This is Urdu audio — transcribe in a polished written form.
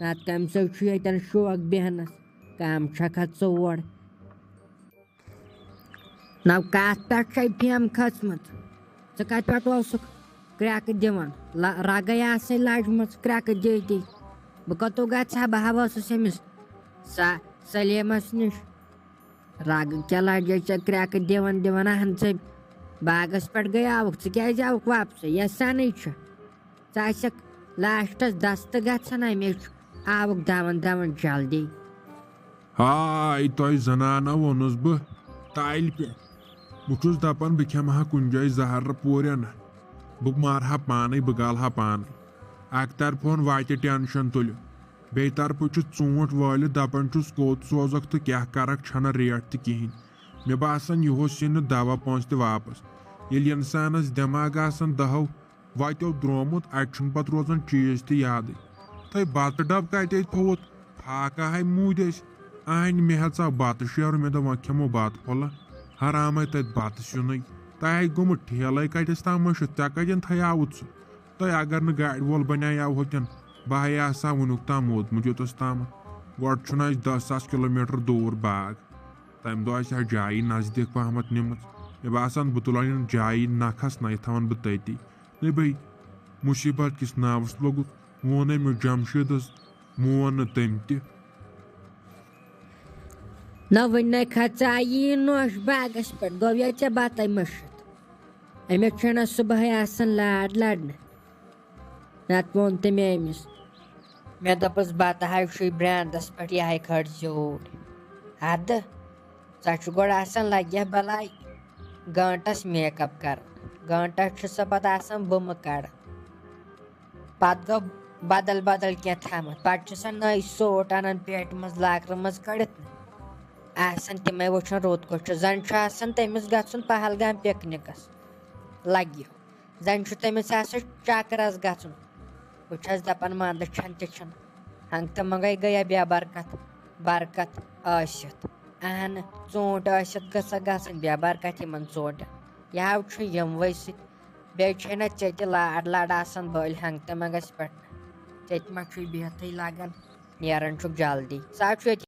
نتہٕ کَمہِ سۭتۍ چھُ ییٚتٮ۪ن شوق بیٚہنَس کَم چھَکھا ژور نَو کَتھ پٮ۪ٹھ چھے پھیمہٕ کھٔژمٕژ ژٕ کَتہِ پٮ۪ٹھ اوسُکھ کرٛٮ۪کہٕ دِوان رَگَے آسَے لَجمٕژ کرٛٮ۪کہٕ دِی بہٕ کوٚتُو گژھٕ ہا بہٕ ؤژھٕس أمِس سلیمَس نِش رَگہٕ کیٛاہ لَجے ژےٚ کرٛٮ۪کہٕ دِوان اہن ژٕ باغَس پٮ۪ٹھ گٔے آوُکھ ژٕ کیٛازِ آوُکھ واپسٕے یہِ سَنٕے چھِ ژٕ آسٮ۪کھ لاسٹَس دَستہٕ گژھان اَمے چھُ آوُکھ دَوان جلدی ہاے تۄہہِ زنانو ووٚنُس بہٕ تالہِ پٮ۪ٹھ بہٕ چھُس دَپان بہٕ کھٮ۪مہٕ ہا کُنہِ جایہِ زہرٕ پوٗرٮ۪ن بہٕ مارٕ ہا پانَے بہٕ گالہٕ ہا پانَے اَکہِ طرفہٕ واتہِ ٹٮ۪نشَن تُلہِ بیٚیہِ طرفہٕ چھُ ژوٗنٛٹھ وٲلِتھ دَپان چھُس کوٚت سوزَکھ تہٕ کیٛاہ کَرَکھ چھَنہٕ ریٹ تہِ کِہیٖنۍ مےٚ باسان یِہُس یی نہٕ دوا پونٛسہٕ تہِ واپَس ییٚلہِ اِنسانَس دٮ۪ماغ آسان دَہو وَتیو درٛومُت اَتہِ چھُنہٕ پَتہٕ روزان چیٖز تہِ یادٕے تۄہہِ بَتہٕ ڈَبہٕ کَتہِ تھوٚوُت فاقہ ہَے موٗدۍ ٲسۍ اَہنہِ مےٚ ہٮ۪ژاو بَتہٕ شیرُن مےٚ دوٚپ وۄنۍ کھٮ۪مو بَتہٕ پھوٚلہ حرامَے تَتہِ بَتہٕ سیُنٕے تۄہہِ ہے گوٚمُت ٹھیلَے کَتٮ۪س تام مٔشِتھ ژےٚ کَتٮ۪ن تھَیاوُتھ سُہ تۄہہِ اگر نہٕ گاڑِ وول بَنیٛاو ہوٚتٮ۪ن بہٕ ہے آسہٕ ہا وٕنیُک تام ووتمُت یوٚتَس تامَتھ گۄڈٕ چھُنہٕ اَسہِ 10,000 کِلوٗمیٖٹر دوٗر باغ تَمہِ دۄہ آسہِ ہا جایی نزدیٖک پہمَتھ نِمٕژ مےٚ باسان بہٕ تُلان یِن جایی نَکھَس نہ یہِ تھاوان بہٕ تٔتی نہ بیٚیہِ مُصیٖبت کِس ناوَس لوٚگُتھ ووٚن أمِس جمشیٖدَس مون نہٕ تٔمۍ تہِ نہ وٕنہِ کھژاے یی نوش باغَس پٮ۪ٹھ گوٚو یا ژےٚ بَتَے مٔشِتھ أمِس چھُنہ صُبحٲے آسان لاڈ لَڑنہِ نَتہٕ ووٚن تٔمۍ أمِس مےٚ دوٚپُس بَتہٕ ہَے چھُے برٛانٛدَس پٮ۪ٹھ یہِ ہَے کھٲڑ زیوٗٹھ ہَدٕ سۄ چھُ گۄڈٕ آسان لَگہِ بَلاے گٲنٛٹَس میک اَپ کَران گٲنٛٹَس چھِ سۄ پَتہٕ آسان بُمہٕ کَڑان پَتہٕ گوٚو بدل کینٛہہ تھاوان پَتہٕ چھِ سۄ نٔے سوٗٹ اَنان پیٹہِ منٛز لاکرٕ منٛز کٔڑِتھ آسان تِمَے وٕچھان رُت کُٹھ چھُ زَن چھُ آسان تٔمِس گژھُن پہلگام پِکنِکَس لَگہِ زَن چھُ تٔمِس آسان چَکرَس گژھُن بہٕ چھَس دَپان منٛدٕ چھَنہٕ تہِ چھَنہٕ ہنٛگہٕ تہٕ منٛگَے گٔیا بے برکت ٲسِتھ اہنہٕ ژوٗنٛٹھۍ ٲسِتھ گژھٕنۍ بے برکت یِمَن ژوٗنٛٹھٮ۪ن یَوٕ چھُ یِموٕے سۭتۍ بیٚیہِ چھے نہ ژےٚ تہِ لاڈ آسان بٔلۍ ہنٛگہٕ تہٕ منٛگَس پٮ۪ٹھ ژےٚ تہِ ما چھُے بِہتھٕے لَگان نیران چھُکھ جلدی ژٕ چھُ